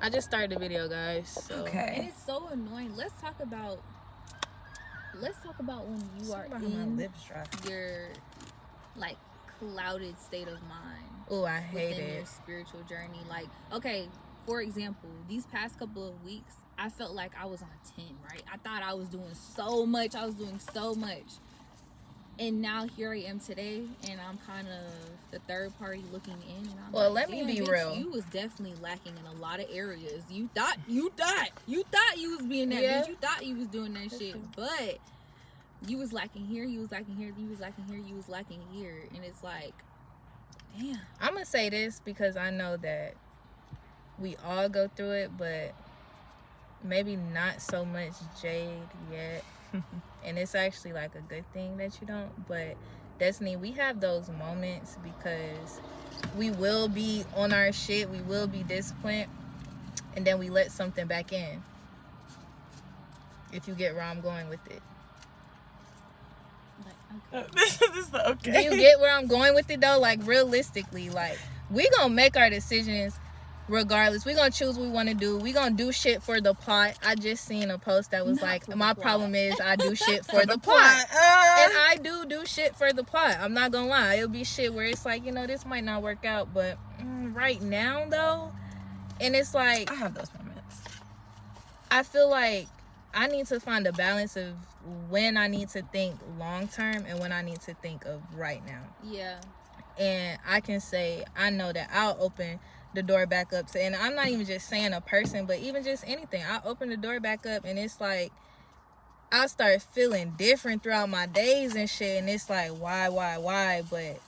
I just started the video, guys. So. Okay. And it's so annoying. Let's talk about when you are in your like clouded state of mind. Oh, I hate within it. your spiritual journey. Like, okay, for example, these past couple of weeks, I felt like I was on 10, right? I thought I was doing so much. And now here I am today, and I'm kind of the third party looking in. And I'm well, like, let me be bitch, real. You was definitely lacking in a lot of areas. You thought you was being that bitch. You thought you was doing that shit, but you was lacking here. You was lacking here. You was lacking here. You was lacking here, and it's like, damn. I'm gonna say this because I know that we all go through it, but maybe not so much Jade yet. And it's actually like a good thing that you don't. But Destiny, we have those moments because we will be on our shit, we will be disciplined, and then we let something back in. If you get where I'm going with it. This is okay. Do you get where I'm going with it though? Like, realistically, like, we gonna make our decisions regardless. We gonna choose what we want to do. We gonna do shit for the plot. I just seen a post that was like, my problem is I do shit for the plot. And I do shit for the plot. I'm not gonna lie. It'll be shit where it's like, this might not work out, but right now though, and it's like, I have those moments. I feel like I need to find a balance of when I need to think long term and when I need to think of right now. Yeah. And I can say, I know that I'll open the door back up to, and I'm not even just saying a person, but even just anything. I'll open the door back up and it's like, I'll start feeling different throughout my days and shit. And it's like, why? But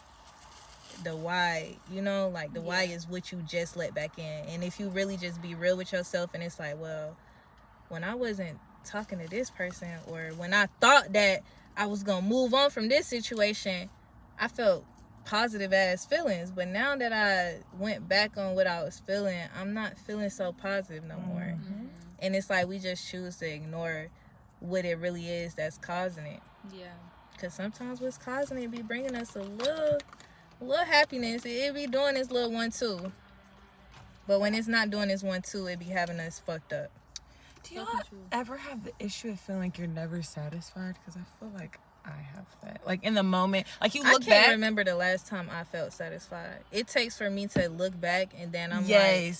the why, like the why is what you just let back in. And if you really just be real with yourself, and it's like, well, when I wasn't talking to this person, or when I thought that I was gonna move on from this situation, I felt positive ass feelings, but now that I went back on what I was feeling, I'm not feeling so positive no more. Mm-hmm. And it's like we just choose to ignore what it really is that's causing it. Yeah. Because sometimes what's causing it be bringing us a little happiness. It be doing this little 1-2, but when it's not doing this 1-2, it be having us fucked up. Do y'all ever have the issue of feeling like you're never satisfied? Because I feel like I have that. Like, in the moment, like, you look back. I can't remember the last time I felt satisfied. It takes for me to look back, and then I'm like,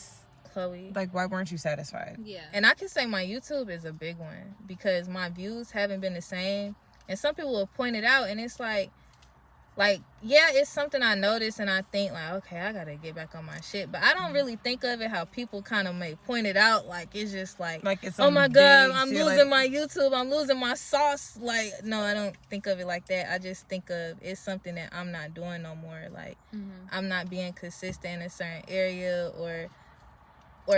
Chloe, like, why weren't you satisfied? Yeah. And I can say my YouTube is a big one because my views haven't been the same, and some people will point it out, and it's like, yeah, it's something I notice, and I think, like, okay, I gotta get back on my shit. But I don't really think of it how people kind of may point it out. Like, it's just like it's oh my God, I'm losing my YouTube. I'm losing my sauce. Like, no, I don't think of it like that. I just think of it's something that I'm not doing no more. Like, I'm not being consistent in a certain area, or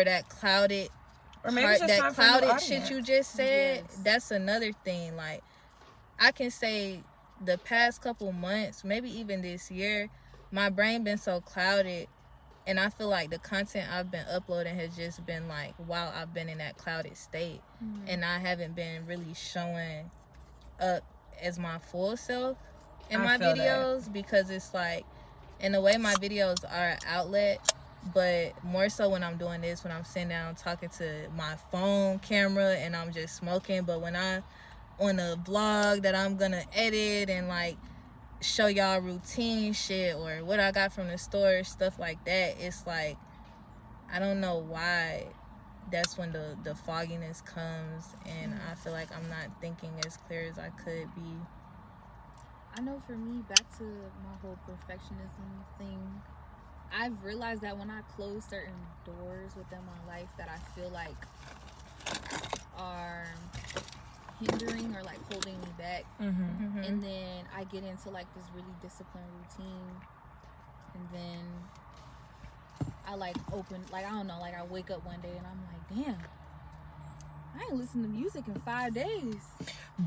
that clouded, or maybe it's just that clouded shit you just said. Yes. That's another thing. Like, I can say, the past couple months, maybe even this year, my brain been so clouded, and I feel like the content I've been uploading has just been like while I've been in that clouded state, and I haven't been really showing up as my full self in my videos, because it's like, in a way, my videos are an outlet, but more so when I'm doing this, when I'm sitting down talking to my phone camera and I'm just smoking. But when I on a vlog that I'm gonna edit and like show y'all routine shit or what I got from the store, stuff like that, it's like, I don't know why that's when the fogginess comes, and I feel like I'm not thinking as clear as I could be. I know for me, back to my whole perfectionism thing, I've realized that when I close certain doors within my life that I feel like are hindering or like holding me back, and then I get into like this really disciplined routine, and then I like open, like, I don't know, like I wake up one day and I'm like, damn, I ain't listened to music in 5 days.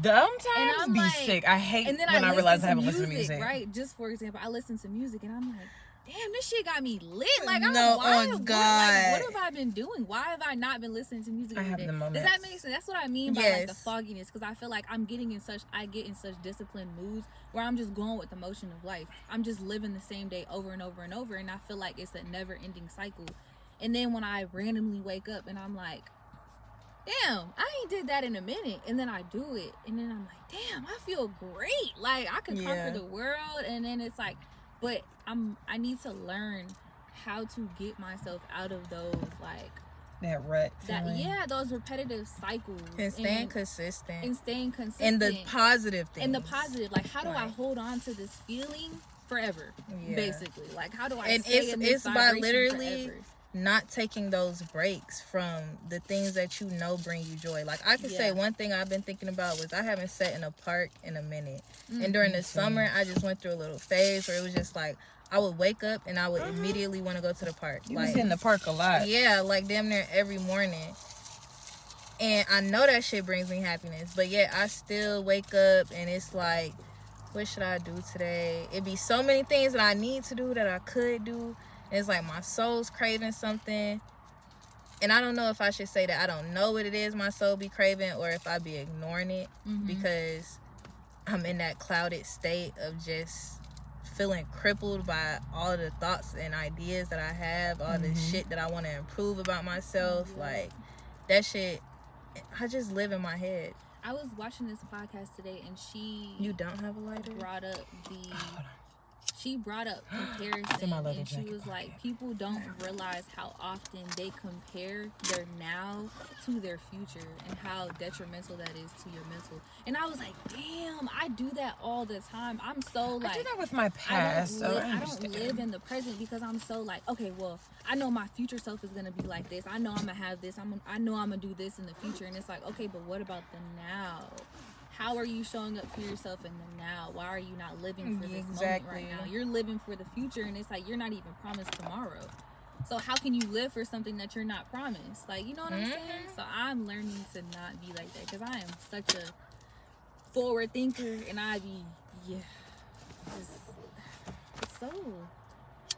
Sometimes be like, sick. I hate when I realize I haven't listened to music. Right? Just for example, I listen to music and I'm like, damn, this shit got me lit. Like, I'm no, like, God. what have I been doing? Why have I not been listening to music every day? Does that make sense? That's what I mean by like the fogginess, because I feel like I get in such disciplined moods where I'm just going with the motion of life. I'm just living the same day over and over and over, and I feel like it's a never-ending cycle. And then when I randomly wake up and I'm like, damn, I ain't did that in a minute. And then I do it. And then I'm like, damn, I feel great. Like, I can conquer the world. And then it's like, but I need to learn how to get myself out of those, like, that rut. Those repetitive cycles. And staying consistent. And the positive things. And the positive. Like, how do I hold on to this feeling forever? Basically. Like, how do I stay in this vibration by literally forever? Not taking those breaks from the things that you know bring you joy. Like, I could say one thing I've been thinking about was I haven't sat in a park in a minute. And during the summer, I just went through a little phase where it was just like, I would wake up and I would immediately want to go to the park. You was in the park a lot. Yeah, like damn near every morning. And I know that shit brings me happiness. But yet I still wake up and it's like, what should I do today? It'd be so many things that I need to do that I could do. And it's like my soul's craving something. And I don't know if I should say that I don't know what it is my soul be craving or if I be ignoring it because I'm in that clouded state of just feeling crippled by all the thoughts and ideas that I have, all the shit that I want to improve about myself. Like, that shit, I just live in my head. I was watching this podcast today and You don't have a lighter? Brought up comparison, and she was like, people don't realize how often they compare their now to their future and how detrimental that is to your mental. And I was like, damn, I do that all the time. I'm so like, I do that with my past. I don't live in the present because I'm so like, okay, well, I know my future self is gonna be like this. I know I'm gonna have this. I know I'm gonna do this in the future. And it's like, okay, but what about the now? How are you showing up for yourself in the now? Why are you not living for this moment right now? You're living for the future, and it's like you're not even promised tomorrow. So how can you live for something that you're not promised? Like, you know what I'm saying? So I'm learning to not be like that because I am such a forward thinker, and I be, it's so...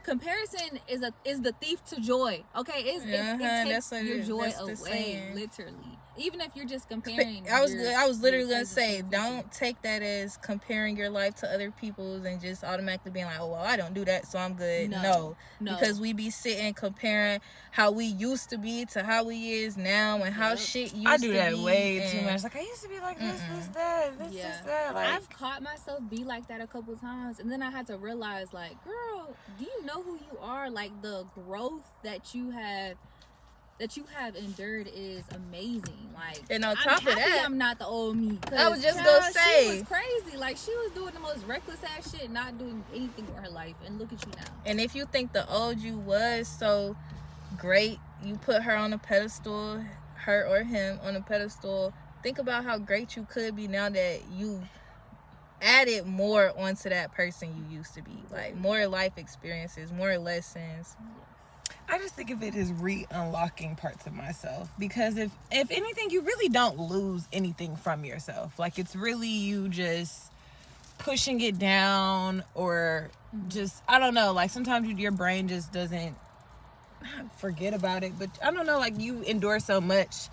Comparison is the thief to joy. Okay, it takes your joy away, literally. Even if you're just comparing. I was literally gonna say, don't take that as comparing your life to other people's and just automatically being like, oh well, I don't do that, so I'm good. No, because we be sitting comparing how we used to be to how we is now and how shit used to be. I do that way too much. Like, I used to be like this, that. Like, I've caught myself be like that a couple times, and then I had to realize, like, girl, do you know who you are? Like, the growth that you have endured is amazing. Like, and on top of that, I'm not the old me. I was just gonna say, she was crazy. Like, she was doing the most reckless ass shit, not doing anything with her life. And look at you now. And if you think the old you was so great, you put her on a pedestal, her or him on a pedestal. Think about how great you could be now that you added more onto that person you used to be. Like, more life experiences, more lessons. I just think of it as re-unlocking parts of myself, because if anything, you really don't lose anything from yourself. Like, it's really you just pushing it down, or just, I don't know, like sometimes your brain just doesn't forget about it, but I don't know, like you endure so much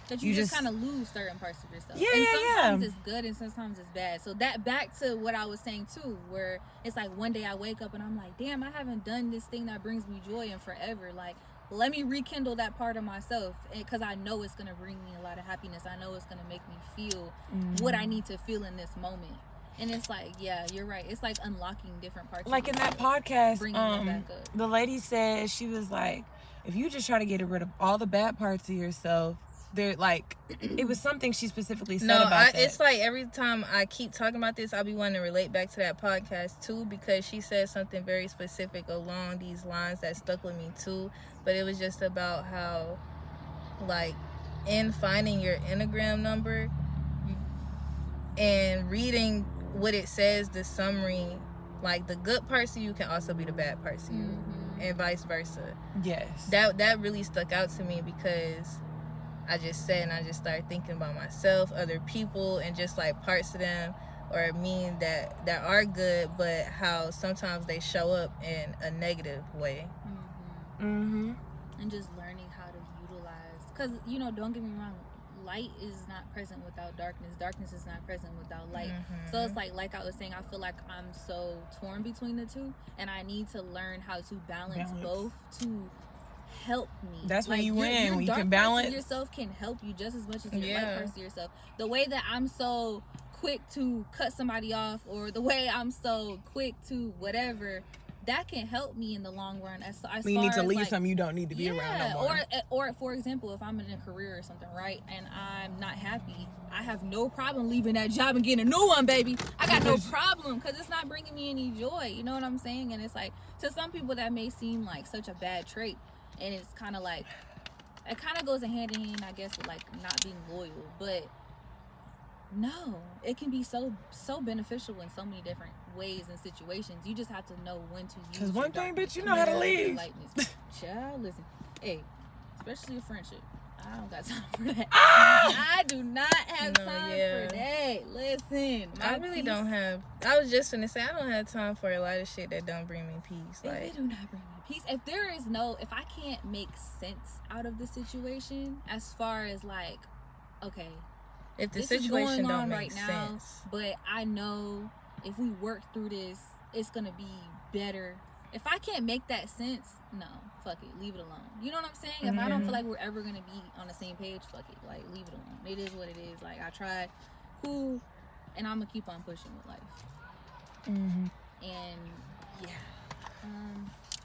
that you just kind of lose certain parts of yourself. Yeah, and sometimes it's good and sometimes it's bad. So that, back to what I was saying too, where it's like one day I wake up and I'm like, damn, I haven't done this thing that brings me joy in forever. Like, let me rekindle that part of myself, because I know it's going to bring me a lot of happiness. I know it's going to make me feel what I need to feel in this moment. And it's like, yeah, you're right. It's like unlocking different parts. Like in that podcast, the lady said, she was like, if you just try to get rid of all the bad parts of yourself, they're like, it was something she specifically said about that. It's like every time I keep talking about this, I'll be wanting to relate back to that podcast too, because she said something very specific along these lines that stuck with me too. But it was just about how, like, in finding your Enneagram number and reading what it says, the summary, like, the good parts of you can also be the bad parts of you, and vice versa. Yes. That really stuck out to me, because I just said, and I just started thinking about myself, other people, and just like parts of them or me that are good, but how sometimes they show up in a negative way. And just learning how to utilize, because, you know, don't get me wrong, light is not present without darkness. Darkness is not present without light. So it's like I was saying, I feel like I'm so torn between the two, and I need to learn how to balance both to help me. That's when like, you win. Your when you dark can parts balance of yourself can help you just as much as your Yeah. light parts of yourself. The way that I'm so quick to cut somebody off, or the way I'm so quick to whatever, that can help me in the long run. As you need to leave like, something you don't need to be around no more. Or for example, if I'm in a career or something, right, and I'm not happy, I have no problem leaving that job and getting a new one, baby. I got no problem, because it's not bringing me any joy. You know what I'm saying? And it's like, to some people that may seem like such a bad trait, and it's kind of like, it kind of goes hand in hand, I guess, with like not being loyal. But no, it can be so beneficial in so many different ways and situations. You just have to know when to use. Because one thing, darkness bitch, you know how to leave. Child, listen, hey, especially a friendship, I don't got time for that. I do not have time for that. Listen, I really don't have. I was just gonna say, I don't have time for a lot of shit that don't bring me peace. If it do not bring me peace, if I can't make sense out of the situation, as far as like, okay, if the this situation is going don't on make right sense now, but I know if we work through this, it's gonna be better. If I can't make that sense, no, fuck it, leave it alone. You know what I'm saying? If I don't feel like we're ever gonna be on the same page, fuck it, like, leave it alone. It is what it is. Like, I tried, cool, and I'm gonna keep on pushing with life. And yeah,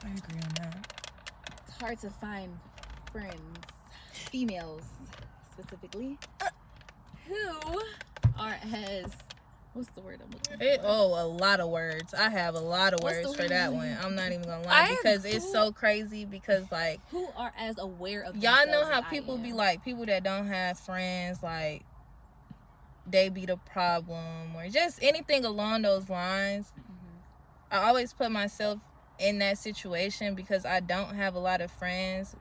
I agree on that. it's hard to find friends, females specifically, who are as, what's the word I'm looking for? A lot of words. I have a lot of words for that one. I'm not even gonna lie, because it's so crazy, because like, who are as aware of y'all know how as people I am. be like, people that don't have friends, like, they be the problem, or just anything along those lines. I always put myself in that situation, because I don't have a lot of friends,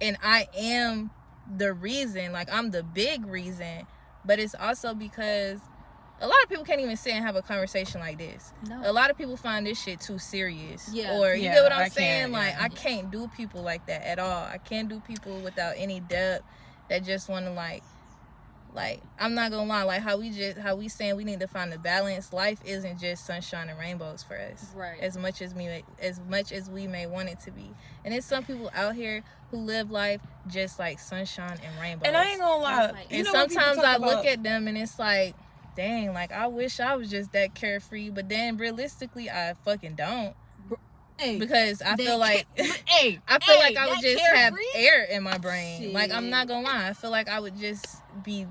and I am the reason, like, I'm the big reason, but it's also because a lot of people can't even sit and have a conversation like this. No. A lot of people find this shit too serious. Yeah. Or, you get what I'm I saying? can't, like, yeah. I can't do people like that at all. I can't do people without any depth, that just want to, like, I'm not gonna lie, like, how we saying we need to find a balance. Life isn't just sunshine and rainbows for us, right? As much as we may want it to be. And there's some people out here who live life just like sunshine and rainbows. And I ain't gonna lie, Like, and sometimes I look at them and it's like, dang, like, I wish I was just that carefree. But then realistically, I fucking don't. Because I feel like I would just have air in my brain. Shit. Like, I'm not gonna lie, I feel like I would just be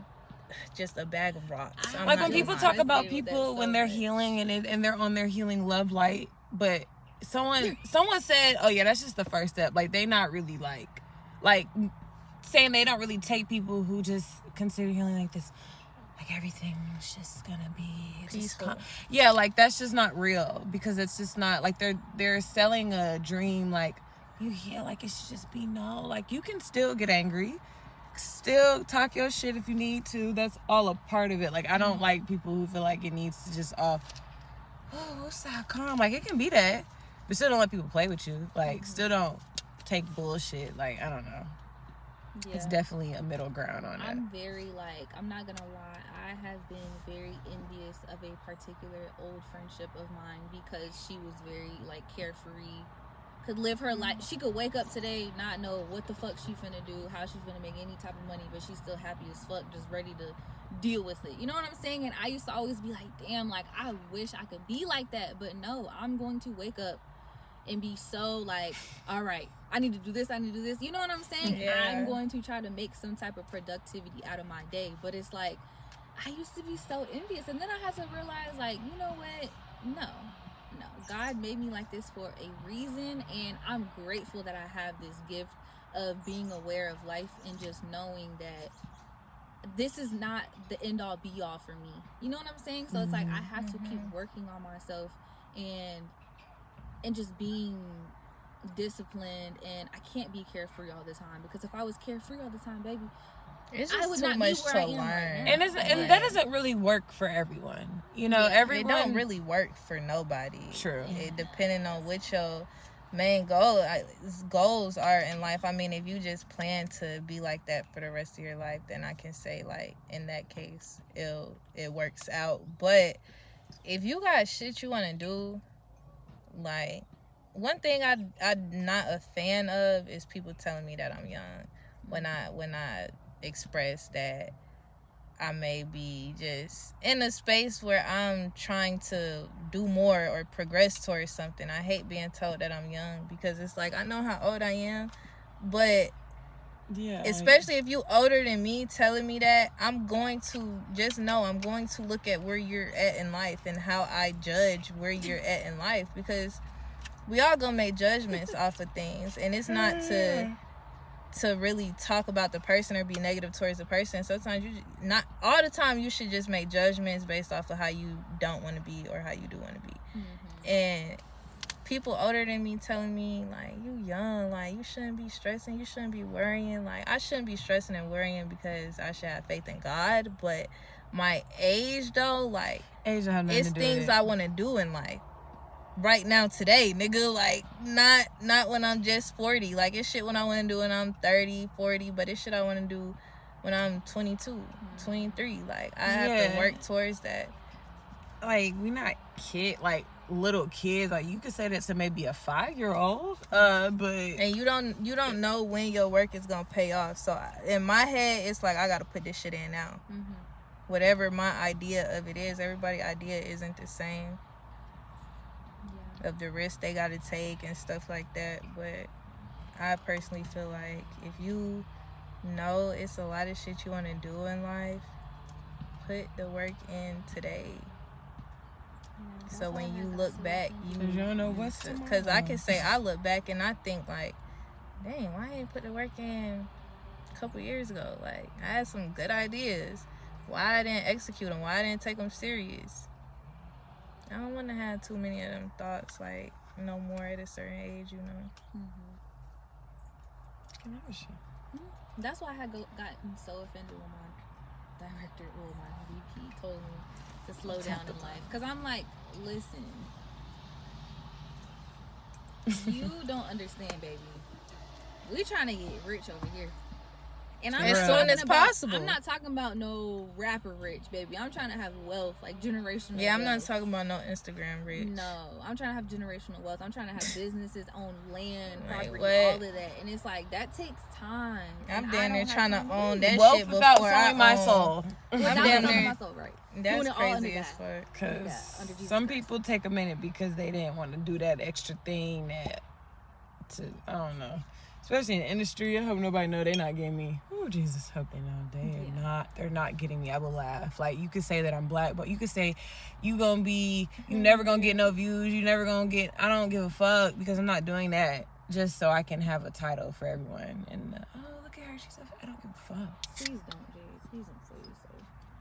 just a bag of rocks. Like, when people talk about people when they're healing and they're on their healing love light, but someone said, oh yeah, that's just the first step. Like, they not really like saying they don't really take people who just consider healing like this. Like, everything's just gonna be peaceful. Yeah, like, that's just not real, because it's just not, like, they're selling a dream, like, you heal, like, it should just be no. Like, you can still get angry, still talk your shit if you need to. That's all a part of it. Like, I don't like people who feel like it needs to just what's that calm? Like, it can be that, but still don't let people play with you. Like, still don't take bullshit. Like, I don't know. Yeah. It's definitely a middle ground on it. I'm very, like, I'm not gonna lie, I have been very envious of a particular old friendship of mine, because she was very, like, carefree, could live her life. She could wake up today, not know what the fuck she finna do, how she's gonna make any type of money, but she's still happy as fuck, just ready to deal with it. You know what I'm saying? And I used to always be like, damn, like, I wish I could be like that. But no, I'm going to wake up and be so, like, all right, I need to do this, you know what I'm saying? Yeah. I'm going to try to make some type of productivity out of my day. But it's like, I used to be so envious, and then I had to realize, like, you know what, no, God made me like this for a reason, and I'm grateful that I have this gift of being aware of life and just knowing that this is not the end all be all for me. You know what I'm saying? So it's like, I have to keep working on myself and just being disciplined, and I can't be carefree all the time, because if I was carefree all the time, baby, it's just too much to learn. And that doesn't really work for everyone. You know, everyone. It don't really work for nobody. True. It depending on what your main goals are in life. I mean, if you just plan to be like that for the rest of your life, then I can say, like, in that case, it works out. But if you got shit you want to do, like, one thing I'm not a fan of is people telling me that I'm young when I express that I may be just in a space where I'm trying to do more or progress towards something. I hate being told that I'm young because it's like, I know how old I am, but yeah, especially if you older than me telling me that, I'm going to just know I'm going to look at where you're at in life and how I judge where you're at in life, because we all gonna make judgments off of things, and it's not to really talk about the person or be negative towards the person. Sometimes not all the time, you should just make judgments based off of how you don't want to be or how you do want to be. And people older than me telling me, like, you young, like, you shouldn't be stressing, you shouldn't be worrying. Like, I shouldn't be stressing and worrying because I should have faith in God. But my age, though, like, it's things I want to do in life right now, today, nigga. Like, not when I'm just 40. Like, it's shit when I want to do when I'm 30, 40, but it's shit I want to do when I'm 22, 23. Like, I have to work towards that. Like, we not little kids. Like, you could say that to maybe a 5-year-old, but and you don't know when your work is gonna pay off. So in my head, it's like, I gotta put this shit in now. Whatever my idea of it is, everybody's idea isn't the same. Of the risk they gotta take and stuff like that. But I personally feel like if you know it's a lot of shit you want to do in life, put the work in today. So when you look back, you don't know what's tomorrow. Because I can say I look back and I think, like, dang, why I ain't put the work in a couple years ago? Like, I had some good ideas. Why I didn't execute them? Why I didn't take them serious? I don't want to have too many of them thoughts, like, no more at a certain age, you know. That's why I had gotten so offended when my director or my VP told me to slow down in life. Because I'm like, listen, you don't understand, baby. We trying to get rich over here. And I'm as soon as possible. I'm not talking about no rapper rich, baby. I'm trying to have wealth, like generational Yeah, I'm wealth. not talking about no Instagram rich. No, I'm trying to have generational wealth. I'm trying to have businesses, own land, Like, property, what? all of that. And it's like, that takes time. I'm damn near trying to own that wealth shit without before I selling my own. soul. I'm Without damn selling near. my soul, right. That's Doing it all under crazy as God. fuck. Because Jesus some Christ. people take a minute because they didn't want to do that extra thing I don't know. Especially in the industry, I hope nobody know they're not getting me. Oh, Jesus, hope they know they're not getting me. I will laugh. Like, you could say that I'm black, but you could say you never gonna get no views, you never gonna get, I don't give a fuck, because I'm not doing that just so I can have a title for everyone. And, oh, look at her, she's so, I don't give a fuck. Please don't, Jay. Please don't say so.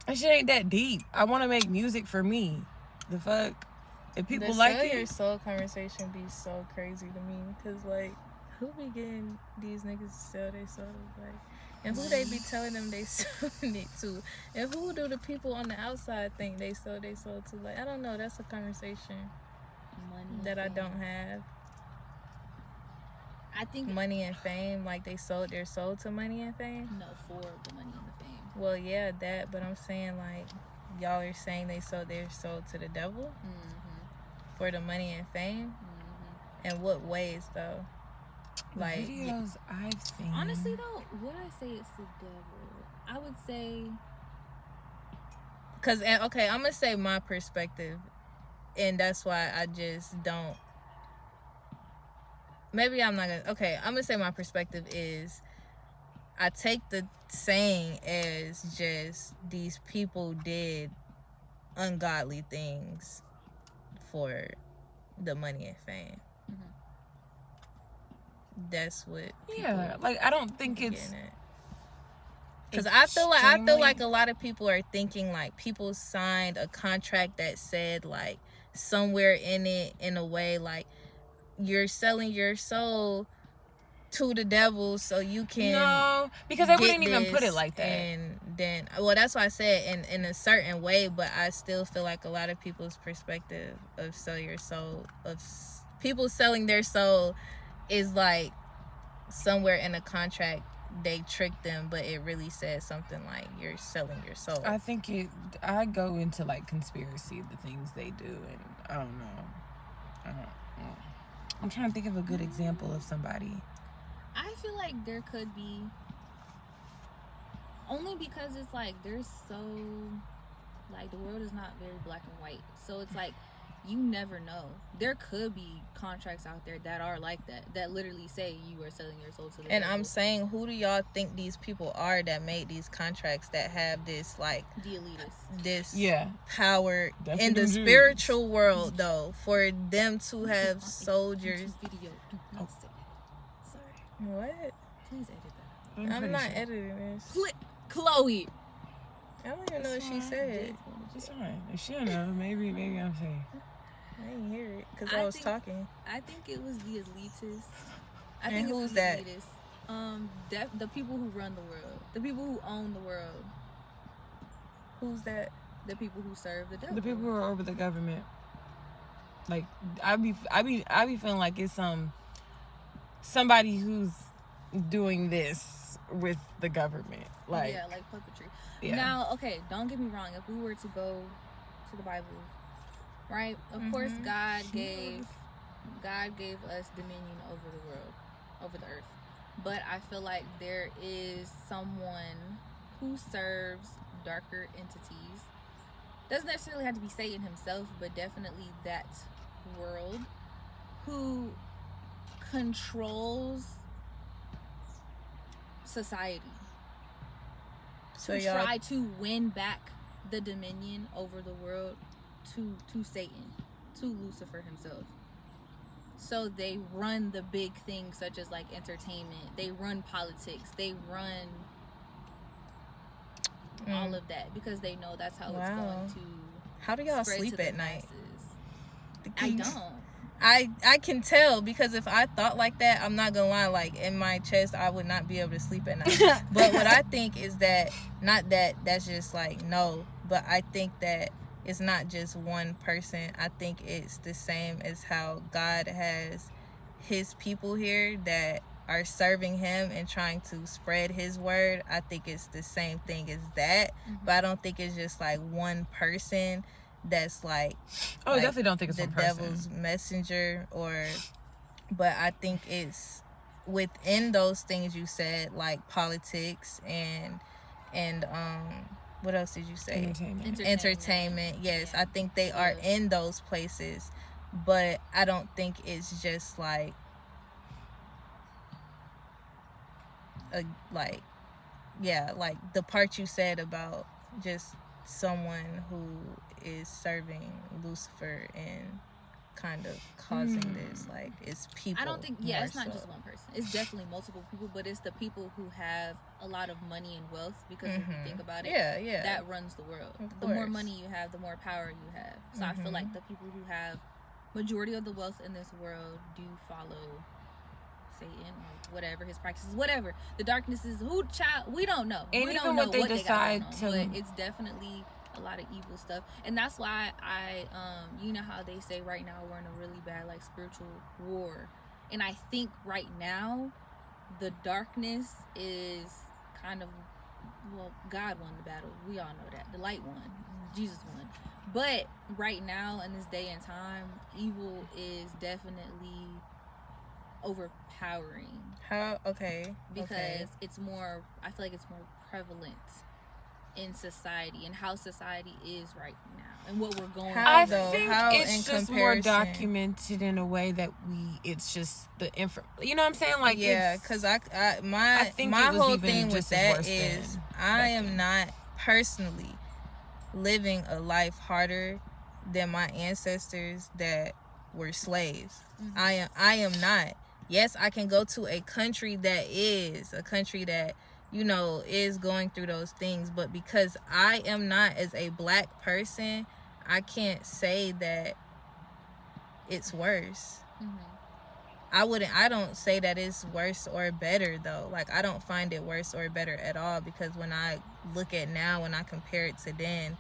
That shit ain't that deep. I want to make music for me. The fuck? If people like sell it. your soul conversation be so crazy to me, because, like, who be getting these niggas to sell their soul? Like, and who they be telling them they selling it to? And who do the people on the outside think they sell their soul to? Like, I don't know. That's a conversation that I don't have. I think money and fame, like they sold their soul to money and fame. No, for the money and the fame. Well, yeah, that. But I'm saying, like, y'all are saying they sold their soul to the devil for the money and fame. In what ways, though? Like, the videos I've seen. Honestly, though, would I say it's the devil? I would say, because, okay, I'm gonna say my perspective, and that's why I just don't. Maybe I'm not gonna. Okay, I'm gonna say my perspective is, I take the saying as just these people did ungodly things for the money and fame. That's what. Like, I don't think it's. Because I feel like a lot of people are thinking, like, people signed a contract that said, like, somewhere in it, in a way, like, you're selling your soul to the devil so you can. No, because they wouldn't even put it like that. And then, well, that's why I said in a certain way, but I still feel like a lot of people's perspective of sell your soul, of people selling their soul, is like somewhere in a contract they tricked them, but it really says something like you're selling your soul. I think I go into, like, conspiracy, the things they do, and I don't know. I'm trying to think of a good example of somebody. I feel like there could be, only because it's like there's so, like, the world is not very black and white, so it's like you never know. There could be contracts out there that are like that literally say you are selling your soul to the And devil. I'm saying, who do y'all think these people are that made these contracts, that have this, like, the elitists, this That's power in what the them spiritual world, though, for them to have soldiers? Video. Do not say that. Sorry. What? Please edit that. I'm not editing this. Chloe. I don't even know what she said. It's fine. If she don't know, maybe I'm saying. I didn't hear it because I was talking. I think it was the elitists. And who's that? Elitists. The people who run the world. The people who own the world. Who's that? The people who serve the devil. The people who are over the government. Like, I be feeling like it's somebody who's doing this with the government. Like, yeah, like puppetry. Yeah. Now, okay, don't get me wrong. If we were to go to the Bible, right? Of course, God gave us dominion over the world, over the earth. But I feel like there is someone who serves darker entities. Doesn't necessarily have to be Satan himself, but definitely that world, who controls society. So to try to win back the dominion over the world to Satan, to Lucifer himself. So they run the big things such as like entertainment, they run politics, they run all of that because they know that's how it's going to. How do y'all sleep at night? I don't. I can tell, because if I thought like that, I'm not gonna lie, like in my chest I would not be able to sleep at night. But what I think is that, not that that's just like no, but I think that it's not just one person. I think it's the same as how God has his people here that are serving him and trying to spread his word. I think it's the same thing as that. But I don't think it's just like one person that's like, I definitely don't think it's the one person. devil's messenger, but I think it's within those things you said, like politics and what else did you say? Entertainment. Yes, yeah. I think they are in those places, but I don't think it's just like like the part you said about just someone who is serving Lucifer and kind of causing this, like, it's people. I don't think it's not so. just one person. It's definitely multiple people, but it's the people who have a lot of money and wealth, because if you think about it, that runs the world. The more money you have, the more power you have. So I feel like the people who have majority of the wealth in this world do follow Satan or whatever his practices, whatever the darkness is. We don't know. And we even don't know what they decide but it's definitely a lot of evil stuff. And that's why I you know how they say right now we're in a really bad like spiritual war, and I think right now the darkness is kind of, well, God won the battle, we all know that. The light won, Jesus won. But right now in this day and time, evil is definitely overpowering. How? Okay. Because it's more, I feel like it's more prevalent in society and how society is right now and what we're going through. I think it's just more documented in a way that it's just the info. You know what I'm saying? Like, because my whole thing with that is I am not personally living a life harder than my ancestors that were slaves. I am not. Yes, I can go to a country that is going through those things, but because I am not, as a black person, I can't say that it's worse. I don't say that it's worse or better, though. Like, I don't find it worse or better at all, because when I look at now, when I compare it to then,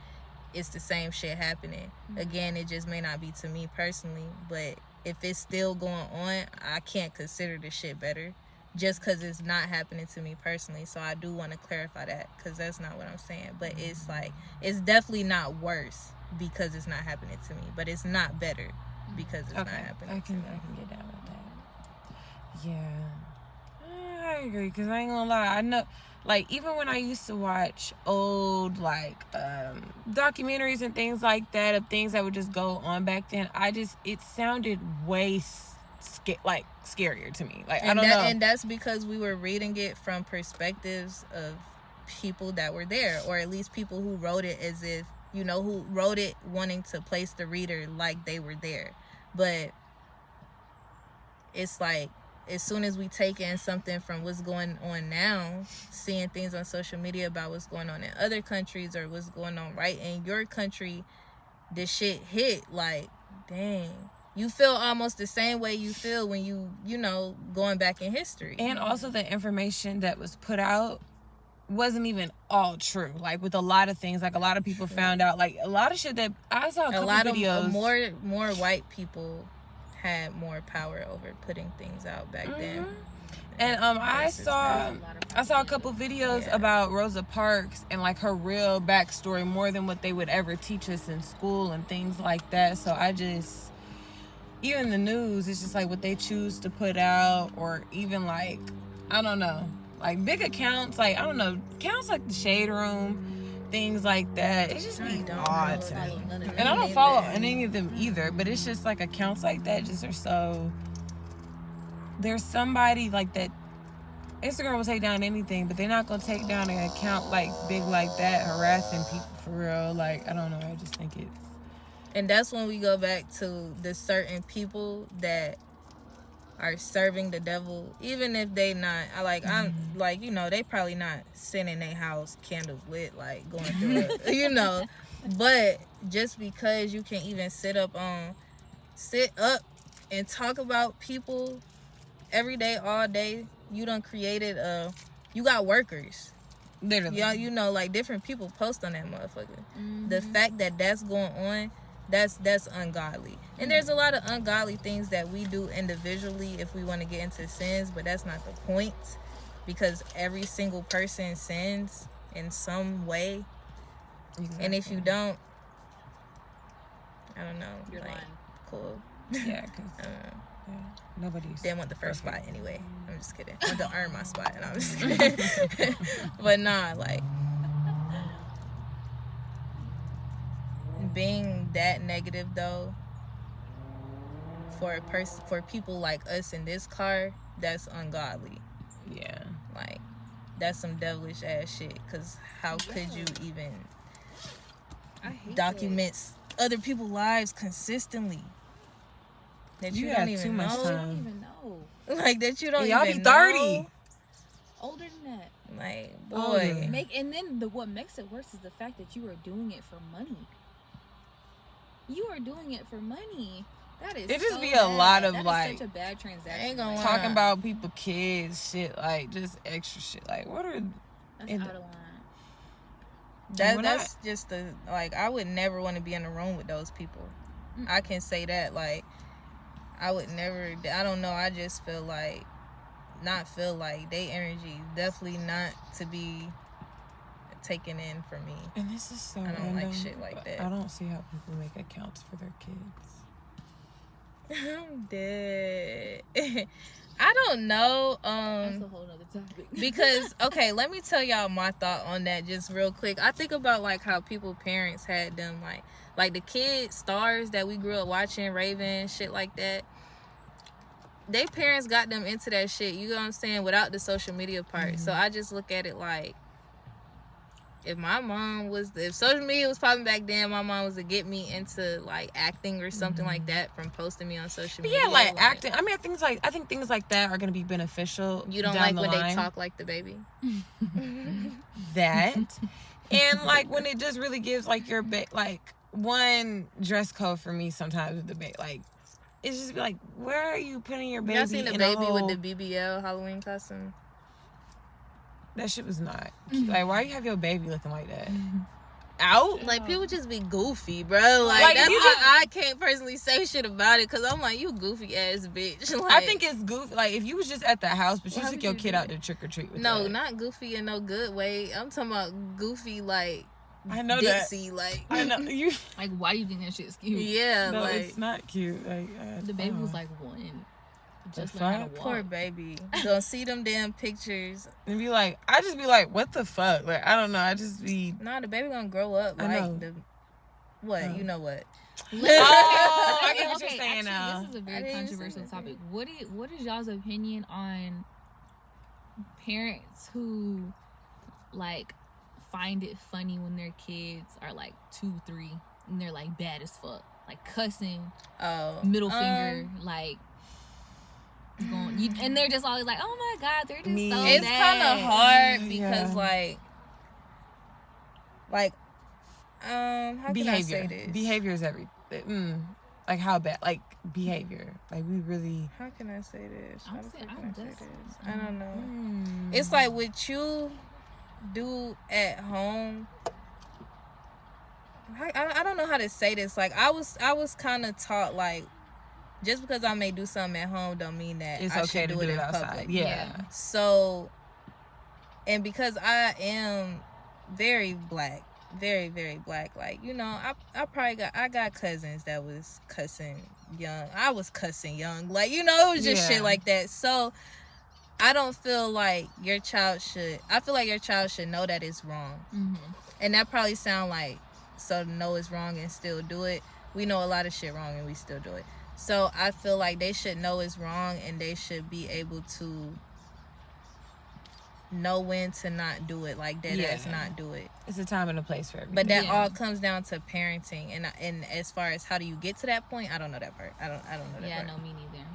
it's the same shit happening. Again, it just may not be to me personally, but if it's still going on, I can't consider this shit better just because it's not happening to me personally. So I do want to clarify that, because that's not what I'm saying. But it's like, it's definitely not worse because it's not happening to me, but it's not better because it's not happening to me. I can get down with that. Yeah. I agree, because I ain't gonna lie. I know, like, even when I used to watch old, like, documentaries and things like that of things that would just go on back then, it sounded way scarier to me. Like, I don't know. And that's because we were reading it from perspectives of people that were there, or at least people who wrote it as if, you know, who wrote it wanting to place the reader like they were there. But it's like, as soon as we take in something from what's going on now, seeing things on social media about what's going on in other countries or what's going on right in your country, this shit hit like, dang. You feel almost the same way you feel when you know, going back in history. And also the information that was put out wasn't even all true. Like, with a lot of things, like, a lot of people found out, like, a lot of shit that I saw a lot videos. Of more white people had more power over putting things out back then. And I saw a couple videos about Rosa Parks and, like, her real backstory, more than what they would ever teach us in school and things like that. So even the news, it's just like what they choose to put out, or even, like, I don't know, like big accounts, like, I don't know, accounts like the Shade Room, things like that. It's just be odd to me. And I don't follow any of them either, but it's just like accounts like that just are so. There's somebody like that. Instagram will take down anything, but they're not gonna take down an account like big like that, harassing people for real. Like, I don't know. I just think it's. And that's when we go back to the certain people that are serving the devil, even if they not, I'm like, you know, they probably not sitting in their house, candles lit, like going through it, you know. But just because you can even sit up and talk about people every day, all day, you done created you got workers. Literally. Yeah, you know, like different people post on that motherfucker. The fact that that's going on, that's ungodly. And there's a lot of ungodly things that we do individually if we want to get into sins, but that's not the point, because every single person sins in some way. Exactly. And if you don't, I don't know, you're like, lying. Cool. Yeah, because nobody's didn't want the first spot anyway. I'm just kidding. I want to earn my spot, and I'm just kidding. But nah, like, being that negative though, for people like us in this car, that's ungodly. Yeah, like, that's some devilish ass shit. Because how could you even document other people's lives consistently that you don't even know? You don't even know. Like, that you don't y'all even be 30 know. Older than that. Like, boy. And then what makes it worse is the fact that you are doing it for money. You are doing it for money. That is it just so be bad. a lot of that like is such a bad transaction. Ain't gonna talking about people, kids, shit, like just extra shit. Like, what are that's out of line. That's just the, like, I would never want to be in a room with those people. I can say that. Like, I would never. I don't know. I just feel like they energy definitely not to be taken in for me. And this is so I don't random, like shit like that. I don't see how people make accounts for their kids. I'm dead. I don't know. That's a whole other topic. Because, okay, let me tell y'all my thought on that just real quick. I think about, like, how parents had them, like the kid stars that we grew up watching, Raven, shit like that. They parents got them into that shit, you know what I'm saying, without the social media part. So I just look at it like, if social media was popping back then, my mom was to get me into, like, acting or something like that from posting me on social media. Yeah, like acting. I mean, I think things like that are going to be beneficial. You don't like when they talk like the baby? That. And, like, when it just really gives, like, your, like, one dress code for me sometimes with the baby. Like, it's just be like, where are you putting your baby? Y'all seen the baby with the BBL Halloween costume? That shit was not cute. Like, why you have your baby looking like that? Out? Like, people just be goofy, bro. Like that's why I can't personally say shit about it, because I'm like, you goofy ass bitch. Like, I think it's goofy. Like, if you was just at the house, but you took your kid out to trick or treat with no, that. not goofy in no good way. I'm talking about goofy, like, I know ditzy, that. like, I know you. Like, why do you think that shit's cute? Yeah, no, like, it's not cute. Like, the baby was like 1. just learn how to walk. Poor baby. Gonna see them damn pictures and be like, I just be like, what the fuck? Like, I don't know. I just be. Nah, the baby gonna grow up like the. What? You know what? I get what you're saying now. This is a very controversial topic. What is y'all's opinion on parents who like find it funny when their kids are like 2, 3 and they're like bad as fuck, like cussing, middle finger, like going, and they're just always like, oh my god, they're just so it's kind of hard because how can I say this? Behavior is everything. Like how bad? Like behavior. Like we really. How can I say this? I don't know. It's like what you do at home. I don't know how to say this. Like I was kind of taught like, just because I may do something at home don't mean that it's I okay should to do it in outside. public. Yeah. So, and because I am very black, very, very black, like, you know, I got cousins that was cussing young. I was cussing young. Like, you know, it was just shit like that. So I don't feel like your child should. I feel like your child should know that it's wrong. And that probably sound like, so know it's wrong and still do it. We know a lot of shit wrong and we still do it. So I feel like they should know it's wrong and they should be able to know when to not do it, like that's not do it. It's a time and a place for everything. But that all comes down to parenting, and as far as how do you get to that point, I don't know that part. I don't know that part. Yeah, no, me neither.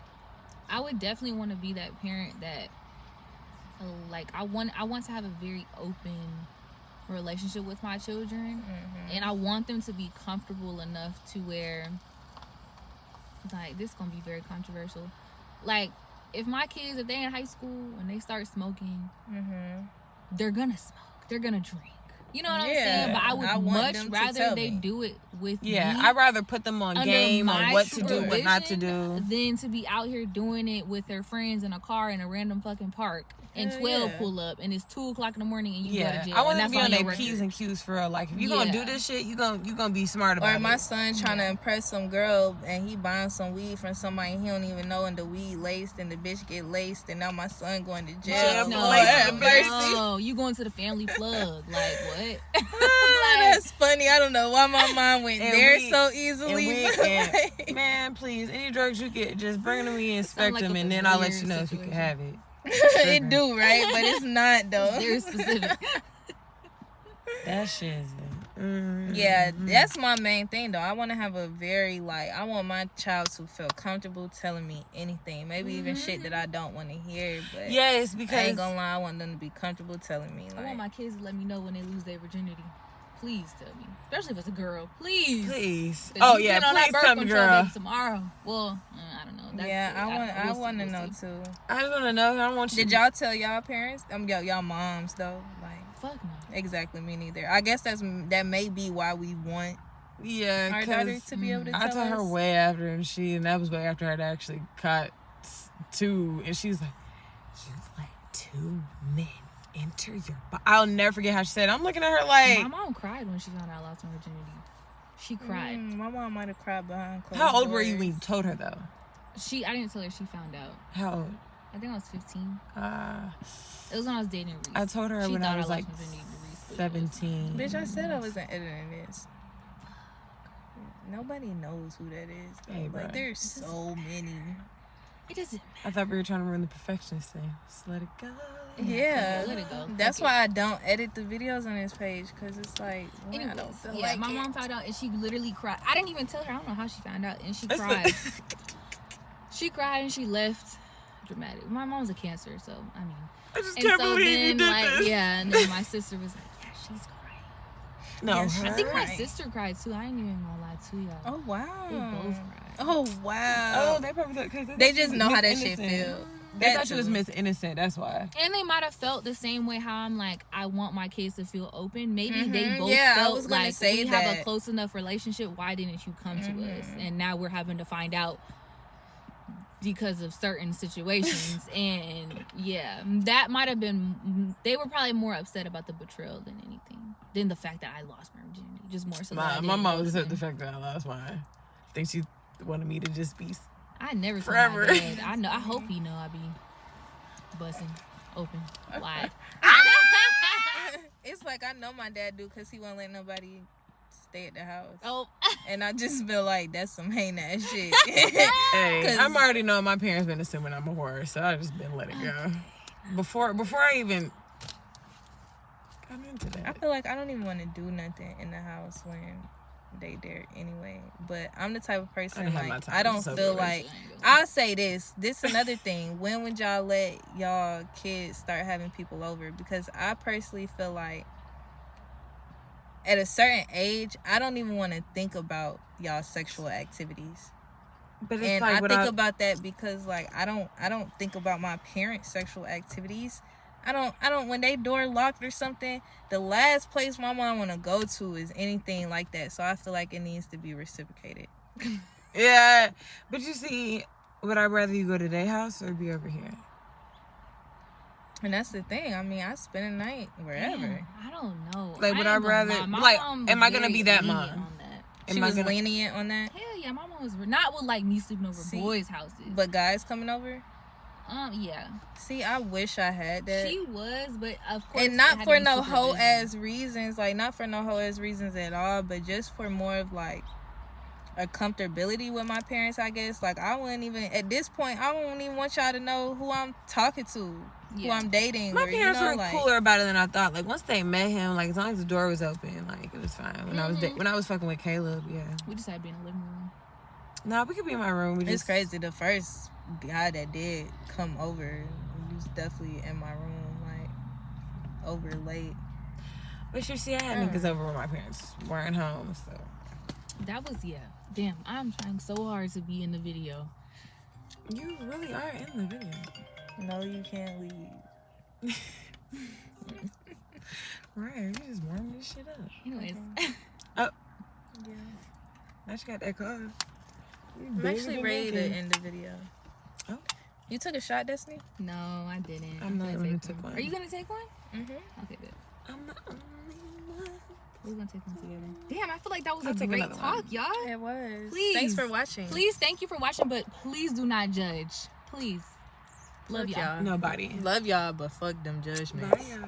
I would definitely want to be that parent that, like, I want to have a very open relationship with my children, and I want them to be comfortable enough to where, like, this is gonna be very controversial. Like, if my kids, if they're in high school and they start smoking, they're gonna smoke. They're gonna drink. You know what I'm saying? But I would much rather they do it with me. Yeah, I'd rather put them on game on what to do, what not to do, than to be out here doing it with their friends in a car in a random fucking park. And 12 pull up and it's 2:00 in the morning and you go to jail. I want to be on their P's and Q's for real. Like, if you're gonna do this shit, you gonna be smart about it. Or my son trying to impress some girl and he buying some weed from somebody he don't even know, and the weed laced and the bitch get laced, and now my son going to jail. No, you going to the family plug. Like, what? That's funny. I don't know why my mind went there so easily. Man, please, any drugs you get, just bring them to me, inspect them, and then I'll let you know if you can have it. It do, right? But it's not, though. It's very specific. That shit is yeah, that's my main thing, though. I want to have a very, like, I want my child to feel comfortable telling me anything. Maybe even shit that I don't want to hear. But yes, because I ain't gonna lie, I want them to be comfortable telling me. Like, I want my kids to let me know when they lose their virginity. Please tell me. Especially if it's a girl. Please. Oh, yeah, please tell me, girl. Tomorrow. Well, I don't know. I want to know, too. I just want to know. I want you. Did y'all tell y'all parents? Y'all moms, though? Like, fuck no. Exactly, me neither. I guess that may be why we want our daughter to be able to tell us. I told her way after, and that was way after I'd actually caught 2, and she's like, you let 2 men enter your body. I'll never forget how she said it. I'm looking at her like, my mom cried when she found out I lost my virginity. She cried. My mom might have cried behind closed How old doors. were you when you told her, though? I didn't tell her. She found out. How old? I think I was 15. It was when I was dating Reese. I told her when I was like 17. Bitch, I said I wasn't editing this. Nobody knows who that is, though. Hey, like, there's so many. It doesn't matter. I thought we were trying to ruin the perfectionist thing. Just let it go. Yeah. Let it go. That's why I don't edit the videos on this page, because it's like, anyways, I don't feel like my mom found out and she literally cried. I didn't even tell her. I don't know how she found out. And she cried. She cried and she left. Dramatic. My mom's a Cancer, so, I mean. I just can't believe you did this. Yeah, and then my sister was like, yeah, she's crying. No, I think my sister cried too. I ain't even gonna lie to y'all. Oh, wow. They both cried. Oh, wow. Oh, they probably thought, because they just know how that shit feel. They thought she was Miss Innocent, that's why. And they might have felt the same way how I'm like, I want my kids to feel open. Maybe they both felt like we have a close enough relationship. Why didn't you come to us? And now we're having to find out because of certain situations. And yeah, that might have been, they were probably more upset about the betrayal than anything, than the fact that I lost my virginity. Just more so. My mom was upset the fact that I lost mine. I think she wanted me to just be I never told Forever. my dad. I know. I hope he know I be busting open wide. It's like I know my dad do because he won't let nobody stay at the house. Oh. And I just feel like that's some hate ass shit. Hey, I'm already knowing my parents been assuming I'm a whore, so I just been letting it go. Before I even got into that. I feel like I don't even want to do nothing in the house when they there anyway. But I'm the type of person like I don't feel like I'll say this another thing. When would y'all let y'all kids start having people over? Because I personally feel like at a certain age I don't even want to think about y'all sexual activities. But it's and like I think about that because like I don't think about my parents' sexual activities. I don't when they door locked or something, the last place my mom want to go to is anything like that. So I feel like it needs to be reciprocated. Yeah, but you see, would I rather you go to their house or be over here? And that's the thing. I mean, I spend a night wherever. Damn, I don't know. Like, would I rather like? Am I gonna be that mom? On that. She was lenient on that. Hell yeah, my mom was not with like me sleeping over boys' houses, but guys coming over. Yeah. See, I wish I had that. She was, but of course, and not for no hoe ass reasons. Like not for no hoe ass reasons at all, but just for more of like a comfortability with my parents. I guess like I wouldn't even at this point. I don't even want y'all to know who I'm talking to, who I'm dating. My parents were like, cooler about it than I thought. Like once they met him, like as long as the door was open, like it was fine. When I was fucking with Caleb, yeah. We decided to be in the living room. No, we could be in my room. It's crazy. The first guy that did come over, he was definitely in my room, like over late. But you see, I had niggas over when my parents weren't home, so that was Damn, I'm trying so hard to be in the video. You really are in the video. No, you can't leave. Right, you just warming this shit up. Anyways. Oh. Yeah. I just got that car. I'm actually ready to end the video. Oh. You took a shot, Destiny? No, I didn't. I'm not going to take one. Are you going to take one? Mm-hmm. Okay, good. I'm the only one. We're going to take one together. Damn, I feel like that was a great talk, y'all. It was. Please. Thanks for watching. Please, thank you for watching, but please do not judge. Please. Love y'all. Nobody. Love y'all, but fuck them judgments. Bye, y'all.